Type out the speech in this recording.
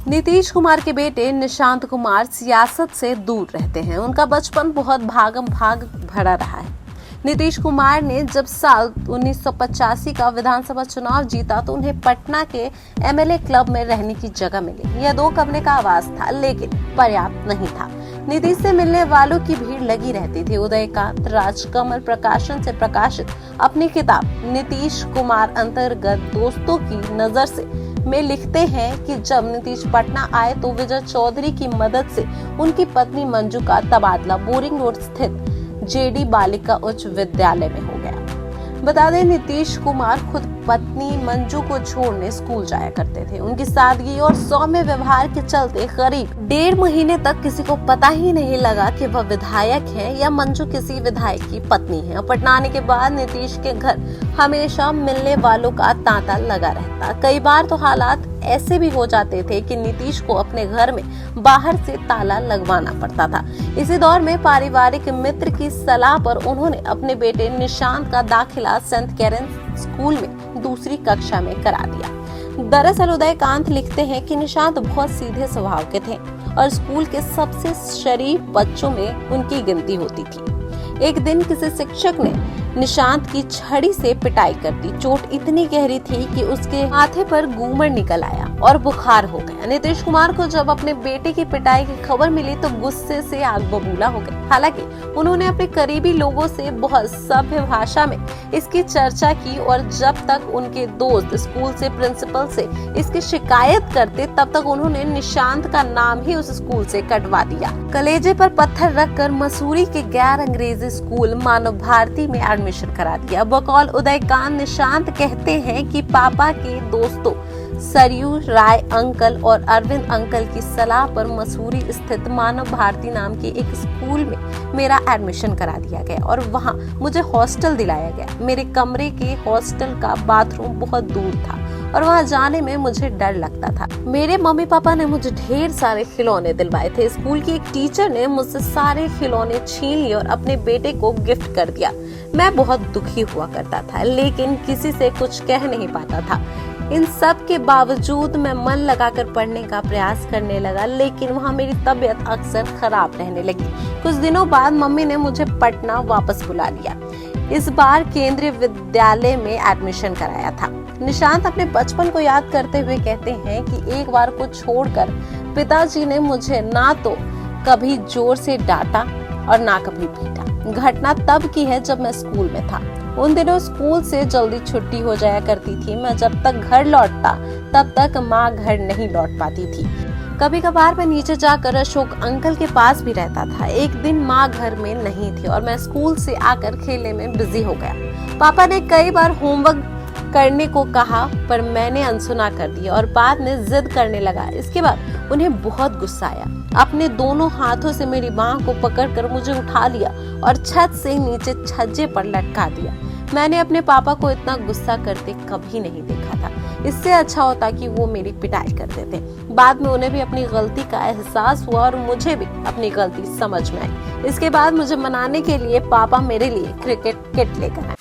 नीतीश कुमार के बेटे निशांत कुमार सियासत से दूर रहते हैं। उनका बचपन बहुत भागम भाग भरा रहा है। नीतीश कुमार ने जब साल 1985 का विधानसभा चुनाव जीता तो उन्हें पटना के एमएलए क्लब में रहने की जगह मिली। यह 2 कमरे का आवास था, लेकिन पर्याप्त नहीं था। नीतीश से मिलने वालों की भीड़ लगी रहती थी। उदयकांत राजकमल प्रकाशन से प्रकाशित अपनी किताब नीतीश कुमार अंतर्गत दोस्तों की नजर से में लिखते हैं कि जब नीतीश पटना आए तो विजय चौधरी की मदद से उनकी पत्नी मंजू का तबादला बोरिंग रोड स्थित जेडी बालिका उच्च विद्यालय में हो गया। बता दें, नीतीश कुमार खुद पत्नी मंजू को छोड़ने स्कूल जाया करते थे। उनकी सादगी और सौम्य व्यवहार के चलते करीब 1.5 महीने तक किसी को पता ही नहीं लगा कि वह विधायक है या मंजू किसी विधायक की पत्नी है। पटना आने के बाद नीतीश के घर हमेशा मिलने वालों का तांता लगा रहता। कई बार तो हालात ऐसे भी हो जाते थे कि नीतीश को अपने घर में बाहर से ताला लगवाना पड़ता था। इसी दौर में पारिवारिक मित्र की सलाह पर उन्होंने अपने बेटे निशांत का दाखिला सेंट कैरेंस स्कूल में 2री कक्षा में करा दिया। दरअसल उदयकांत लिखते हैं कि निशांत बहुत सीधे स्वभाव के थे और स्कूल के सबसे शरीफ बच्चों में उनकी गिनती होती थी। एक दिन किसी शिक्षक ने निशांत की छड़ी से पिटाई कर दी। चोट इतनी गहरी थी कि उसके माथे पर गूमर निकल आया और बुखार हो गया। नीतीश कुमार को जब अपने बेटे की पिटाई की खबर मिली तो गुस्से से आग बबूला हो गए। हालांकि उन्होंने अपने करीबी लोगों से बहुत सभ्य भाषा में इसकी चर्चा की और जब तक उनके दोस्त स्कूल से प्रिंसिपल से इसकी शिकायत करते तब तक उन्होंने निशांत का नाम ही उस स्कूल से कटवा दिया। कलेजे पर पत्थर रखकर मसूरी के गैर अंग्रेजी स्कूल मानव भारती में एडमिशन करा दिया। बकौल उदयकांत निशांत कहते हैं कि पापा के दोस्तों सरयू राय अंकल और अरविंद अंकल की सलाह पर मसूरी स्थित मानव भारती नाम के एक स्कूल में मेरा एडमिशन करा दिया गया और वहां मुझे हॉस्टल दिलाया गया। मेरे कमरे के हॉस्टल का बाथरूम बहुत दूर था और वहां जाने में मुझे डर लगता था। मेरे मम्मी पापा ने मुझे ढेर सारे खिलौने दिलवाए थे। स्कूल की एक टीचर ने मुझसे सारे खिलौने छीन लिए और अपने बेटे को गिफ्ट कर दिया। मैं बहुत दुखी हुआ करता था, लेकिन किसी से कुछ कह नहीं पाता था। इन सब के बावजूद मैं मन लगाकर पढ़ने का प्रयास करने लगा, लेकिन वहाँ मेरी तबीयत अक्सर खराब रहने लगी। कुछ दिनों बाद मम्मी ने मुझे पटना वापस बुला लिया। इस बार केंद्रीय विद्यालय में एडमिशन कराया था। निशांत अपने बचपन को याद करते हुए कहते हैं कि एक बार को छोड़कर पिताजी ने मुझे ना तो कभी जोर से डांटा और ना कभी पीटा। घटना तब की है जब मैं स्कूल में था। उन दिनों स्कूल से जल्दी छुट्टी हो जाया करती थी। मैं जब तक घर लौटता तब तक माँ घर नहीं लौट पाती थी। कभी कभार मैं नीचे जाकर अशोक अंकल के पास भी रहता था। एक दिन माँ घर में नहीं थी और मैं स्कूल से आकर खेलने में बिजी हो गया। पापा ने कई बार होमवर्क करने को कहा पर मैंने अनसुना कर दिया और बाद में जिद करने लगा। इसके बाद उन्हें बहुत गुस्सा आया। अपने दोनों हाथों से मेरी बांह को पकड़कर मुझे उठा लिया और छत से नीचे छज्जे पर लटका दिया। मैंने अपने पापा को इतना गुस्सा करते कभी नहीं देखा था। इससे अच्छा होता कि वो मेरी पिटाई कर देते। बाद में उन्हें भी अपनी गलती का एहसास हुआ और मुझे भी अपनी गलती समझ में आई। इसके बाद मुझे मनाने के लिए पापा मेरे लिए क्रिकेट किट लेकर आए।